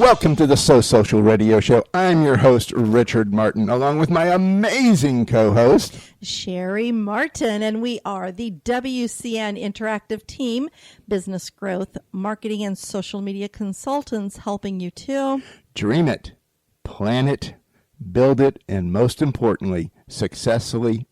Welcome to the So Social Radio Show. I'm your host, Richard Martin, along with my amazing co-host, Cheri Martin, and we are the WCN Interactive Team, business growth, marketing, and social media consultants helping you to dream it, plan it, build it, and most importantly, successfully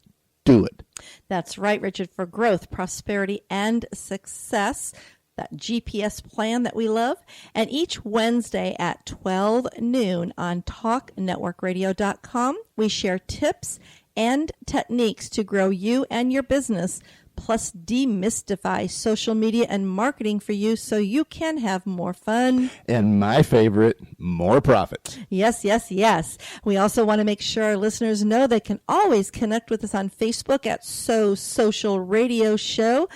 do it. That's right, Richard, for growth, prosperity, and success. That GPS plan that we love. And each Wednesday at 12 noon on TalkNetworkRadio.com, we share tips and techniques to grow you and your business, plus demystify social media and marketing for you so you can have more fun. And my favorite, more profits. Yes, yes, yes. We also want to make sure our listeners know they can always connect with us on Facebook at So Social Radio Show.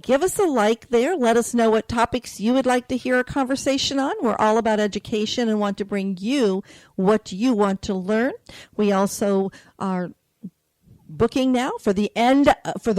Give us a like there. Let us know what topics you would like to hear a conversation on. We're all about education and want to bring you what you want to learn. We also are booking now for the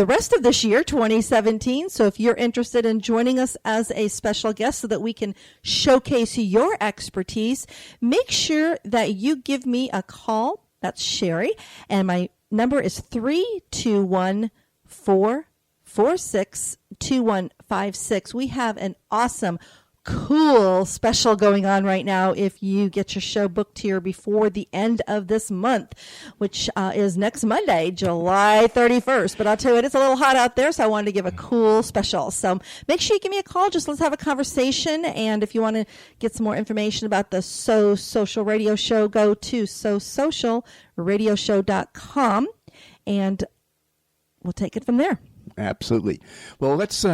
rest of this year, 2017. So if you're interested in joining us as a special guest so that we can showcase your expertise, make sure that you give me a call. That's Cheri. And my number is 321-446-2156. We have an awesome, cool special going on right now if you get your show booked here before the end of this month, which is next Monday, July 31st. But I'll tell you what, it's a little hot out there, so I wanted to give a cool special. So make sure you give me a call. Just let's have a conversation. And if you want to get some more information about the So Social Radio Show, go to sosocialradioshow.com, and we'll take it from there. Absolutely. Well, let's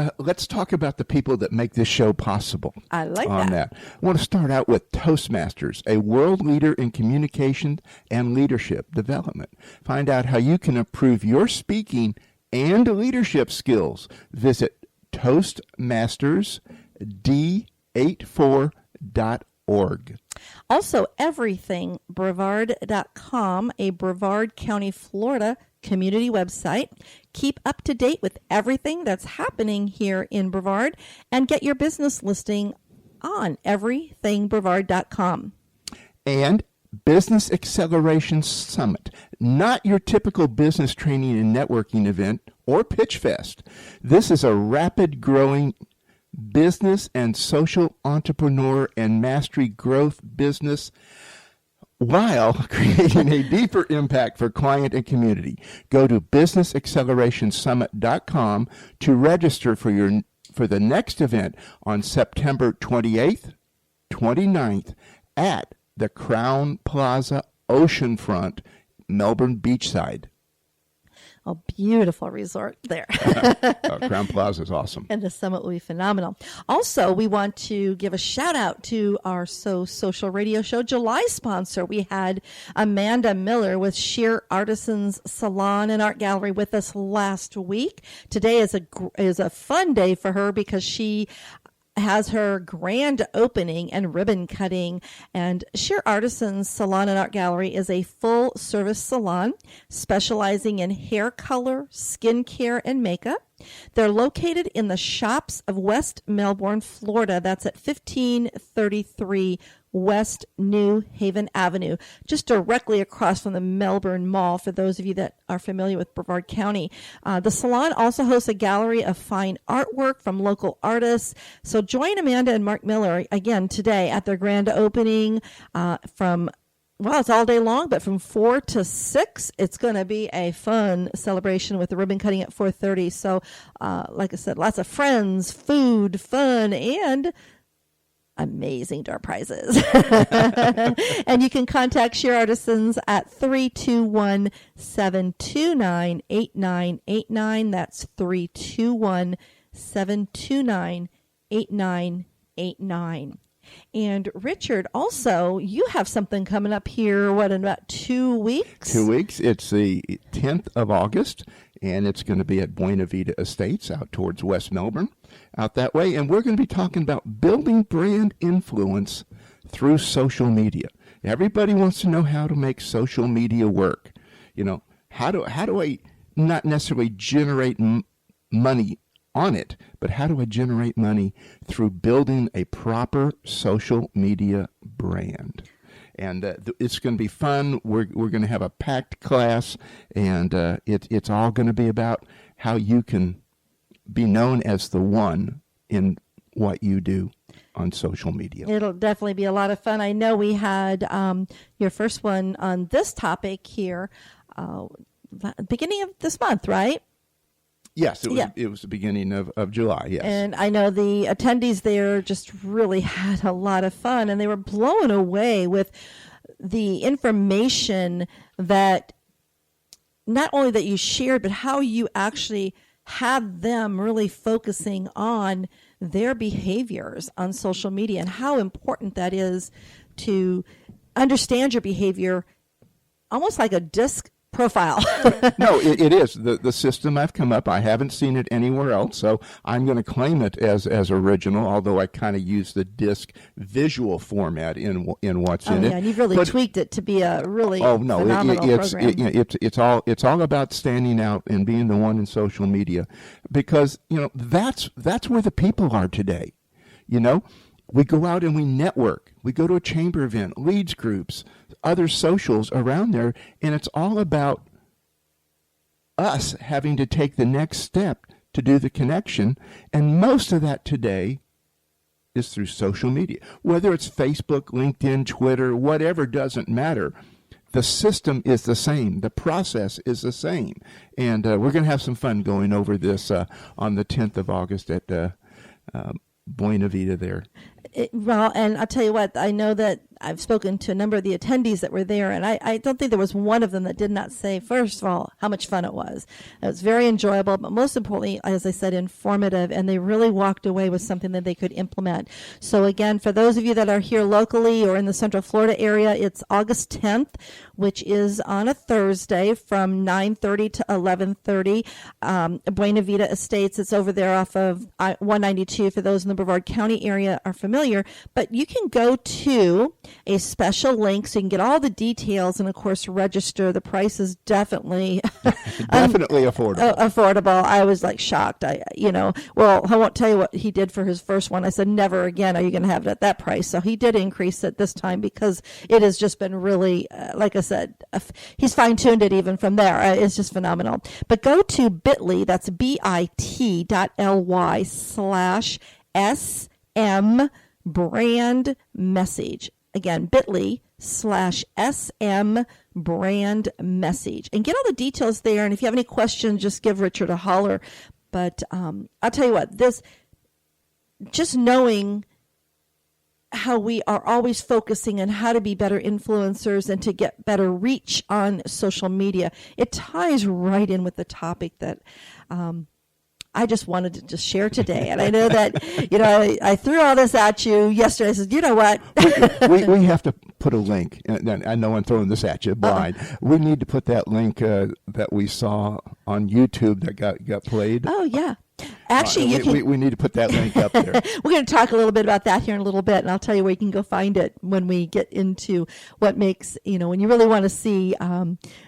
talk about the people that make this show possible. I like that. I want to start out with Toastmasters, a world leader in communication and leadership development. Find out how you can improve your speaking and leadership skills. Visit toastmastersd84.org. Also, everythingbrevard.com, a Brevard County, Florida community website. Keep up to date with everything that's happening here in Brevard and get your business listing on everythingbrevard.com. And Business Acceleration Summit, not your typical business training and networking event or pitch fest. This is a rapid growing business and social entrepreneur and mastery growth business while creating a deeper impact for client and community. Go to businessaccelerationsummit.com to register for the next event on September 28th, 29th at the Crown Plaza Oceanfront, Melbourne Beachside. A beautiful resort there. Crown Plaza is awesome. And the summit will be phenomenal. Also, we want to give a shout out to our So Social Radio Show July sponsor. We had Amanda Miller with Sheer Artisans Salon and Art Gallery with us last week. Today is a fun day for her because she has her grand opening and ribbon cutting. And Sheer Artisans Salon and Art Gallery is a full-service salon specializing in hair color, skincare, and makeup. They're located in the Shops of West Melbourne, Florida. That's at 1533 West New Haven Avenue, just directly across from the Melbourne Mall, for those of you that are familiar with Brevard County. The salon also hosts a gallery of fine artwork from local artists. So join Amanda and Mark Miller again today at their grand opening it's all day long, but from 4 to 6, it's going to be a fun celebration with the ribbon cutting at 4:30. So, like I said, lots of friends, food, fun, and amazing door prizes. And you can contact Sheer Artisans at 321-729-8989. That's 321-729-8989. And Richard, also, you have something coming up here, in about 2 weeks? 2 weeks. It's the 10th of August, and it's going to be at Buena Vista Estates out towards West Melbourne, out that way. And we're going to be talking about building brand influence through social media. Everybody wants to know how to make social media work. You know, how do I not necessarily generate money on it, but how do I generate money through building a proper social media brand? And it's going to be fun. We're going to have a packed class, and it's all going to be about how you can be known as the one in what you do on social media. It'll definitely be a lot of fun. I know we had your first one on this topic here beginning of this month, right? Yes, it was the beginning of July, yes. And I know the attendees there just really had a lot of fun, and they were blown away with the information that not only that you shared, but how you actually had them really focusing on their behaviors on social media and how important that is to understand your behavior almost like a disc profile. No, it is. The system I've come up, I haven't seen it anywhere else, so I'm going to claim it as original, although I kind of use the disc visual format in what's in it. And you've really tweaked it to be a really phenomenal program. It's all about standing out and being the one in social media, because that's where the people are today. We go out and we network. We go to a chamber event, leads groups, other socials around there, and it's all about us having to take the next step to do the connection. And most of that today is through social media. Whether it's Facebook, LinkedIn, Twitter, whatever, doesn't matter. The system is the same. The process is the same. And we're going to have some fun going over this on the 10th of August at Buena Vita there. Well, and I'll tell you what, I know that I've spoken to a number of the attendees that were there, and I don't think there was one of them that did not say, first of all, how much fun it was. It was very enjoyable, but most importantly, as I said, informative, and they really walked away with something that they could implement. So again, for those of you that are here locally or in the Central Florida area, it's August 10th, which is on a Thursday from 9:30 to 11:30. Buena Vita Estates, it's over there off of 192 for those in the Brevard County area are familiar, but you can go to a special link so you can get all the details and, of course, register. The price is definitely affordable. Affordable. I was like shocked. I won't tell you what he did for his first one. I said, never again are you going to have it at that price. So he did increase it this time because it has just been really, like I said, he's fine-tuned it even from there. It's just phenomenal. But go to bit.ly, that's bit.ly/SM brand message. Again, bit.ly/SM brand message, and get all the details there. And if you have any questions, just give Richard a holler. But I'll tell you what, just knowing how we are always focusing on how to be better influencers and to get better reach on social media, it ties right in with the topic that I just wanted to just share today. And I know that, I threw all this at you yesterday. I said, you know what? we have to put a link. And I know I'm throwing this at you blind. We need to put that link that we saw on YouTube that got played. Oh, yeah. Actually, we need to put that link up there. We're going to talk a little bit about that here in a little bit, and I'll tell you where you can go find it when we get into what makes, when you really want to see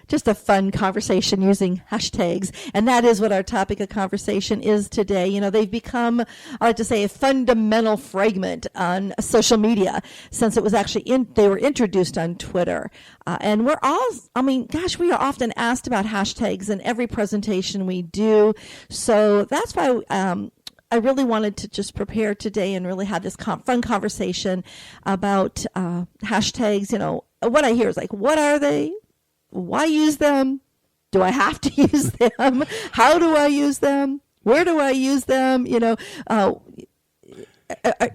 just a fun conversation using hashtags. And that is what our topic of conversation is today. They've become, I like to say, a fundamental fragment on social media since it was actually they were introduced on Twitter. And we are often asked about hashtags in every presentation we do. So that's why I really wanted to just prepare today and really have this fun conversation about hashtags. What I hear is like, what are they? Why use them? Do I have to use them? How do I use them? Where do I use them?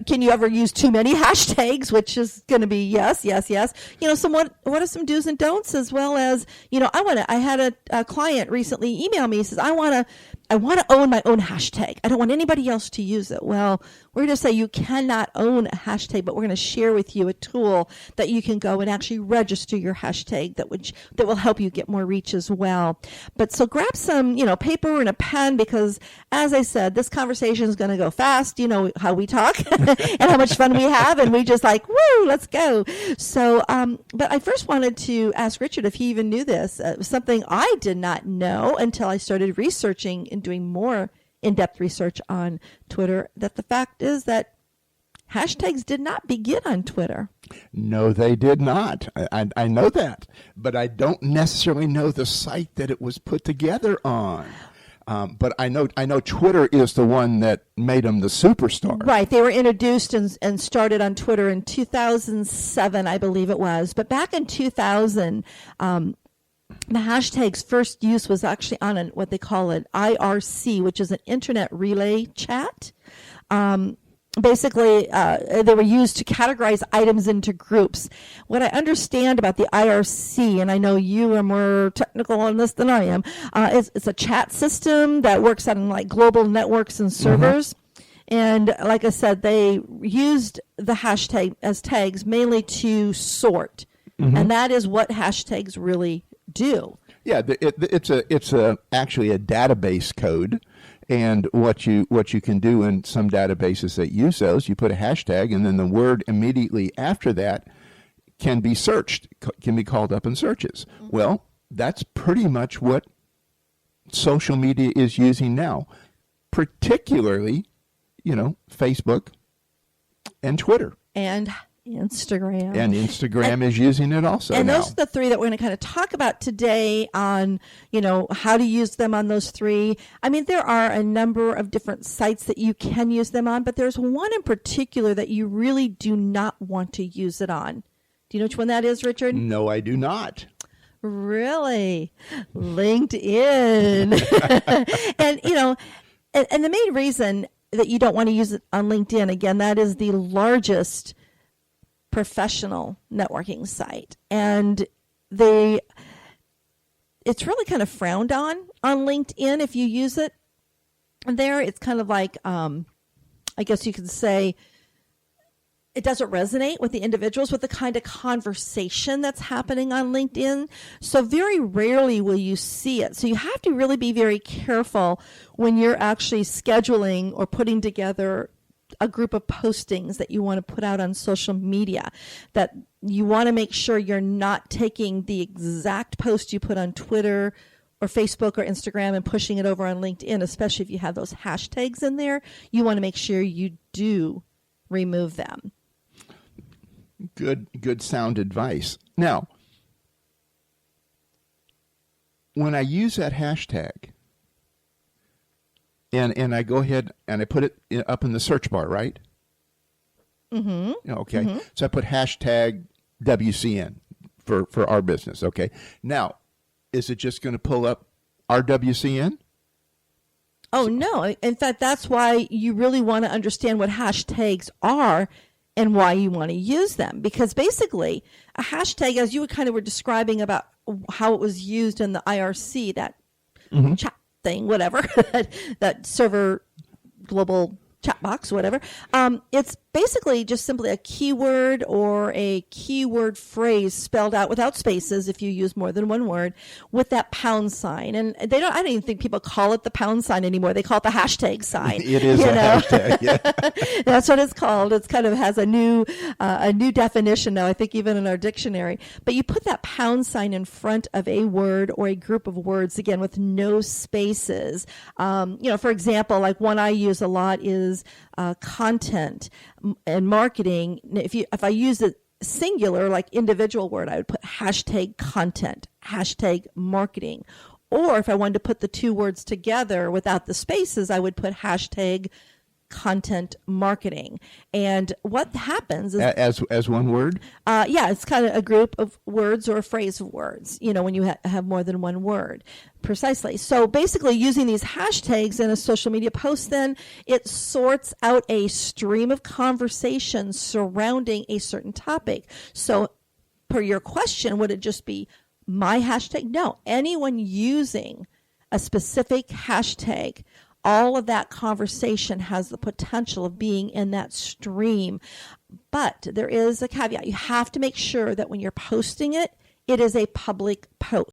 Can you ever use too many hashtags, which is going to be yes. What are some do's and don'ts, as well as, I had a client recently email me, says, I want to own my own hashtag. I don't want anybody else to use it. Well, we're going to say you cannot own a hashtag, but we're going to share with you a tool that you can go and actually register your hashtag that will help you get more reach as well. But so grab some, paper and a pen, because as I said, this conversation is going to go fast. You know how we talk and how much fun we have, and we just like, woo, let's go. So, but I first wanted to ask Richard if he even knew this. It was something I did not know until I started researching and doing more in-depth research on Twitter that the fact is that hashtags did not begin on Twitter. No, they did not. I know that, but I don't necessarily know the site that it was put together on. But I know Twitter is the one that made them the superstar. Right. They were introduced and started on Twitter in 2007, I believe it was. But back in 2000, the hashtag's first use was actually on what they call an IRC, which is an internet relay chat. Basically, they were used to categorize items into groups. What I understand about the IRC, and I know you are more technical on this than I am, it's a chat system that works on like global networks and servers. And like I said, they used the hashtag as tags mainly to sort. And that is what hashtags really do. Yeah, it's actually a database code. And what you can do in some databases that use those, you put a hashtag, and then the word immediately after that can be searched, can be called up in searches. Well, that's pretty much what social media is using now, particularly, Facebook and Twitter. And Instagram. And Instagram is using it also and now. Those are the three that we're going to kind of talk about today on, how to use them on those three. I mean, there are a number of different sites that you can use them on, but there's one in particular that you really do not want to use it on. Do you know which one that is, Richard? No, I do not. Really? LinkedIn. and the main reason that you don't want to use it on LinkedIn, again, that is the largest professional networking site, and it's really kind of frowned on LinkedIn if you use it there. It's kind of like I guess you could say it doesn't resonate with the individuals with the kind of conversation that's happening on LinkedIn. So very rarely will you see it. So you have to really be very careful when you're actually scheduling or putting together a group of postings that you want to put out on social media, that you want to make sure you're not taking the exact post you put on Twitter or Facebook or Instagram and pushing it over on LinkedIn, especially if you have those hashtags in there. You want to make sure you do remove them. Good sound advice. Now, when I use that hashtag, and I go ahead and I put it up in the search bar, right? Mm-hmm. Okay. Mm-hmm. So I put hashtag WCN for our business. Okay. Now, is it just going to pull up our WCN? Oh, no. In fact, that's why you really want to understand what hashtags are and why you want to use them. Because basically, a hashtag, as you kind of were describing about how it was used in the IRC, that chat thing, whatever, that server global chat box, whatever. It's basically just simply a keyword or a keyword phrase spelled out without spaces if you use more than one word with that pound sign. And I don't even think people call it the pound sign anymore. They call it the hashtag sign. It is hashtag, yeah. That's what it's called. It's kind of has a new definition now, I think, even in our dictionary. But you put that pound sign in front of a word or a group of words, again, with no spaces. For example, like one I use a lot is content and marketing. If I use it singular, like individual word, I would put hashtag content, hashtag marketing. Or if I wanted to put the two words together without the spaces, I would put hashtag content marketing. And what happens is as one word? It's kind of a group of words or a phrase of words, when you have more than one word. Precisely. So basically using these hashtags in a social media post, then it sorts out a stream of conversation surrounding a certain topic. So per your question, would it just be my hashtag? No, anyone using a specific hashtag, all of that conversation has the potential of being in that stream. But there is a caveat. You have to make sure that when you're posting it, it is a public post.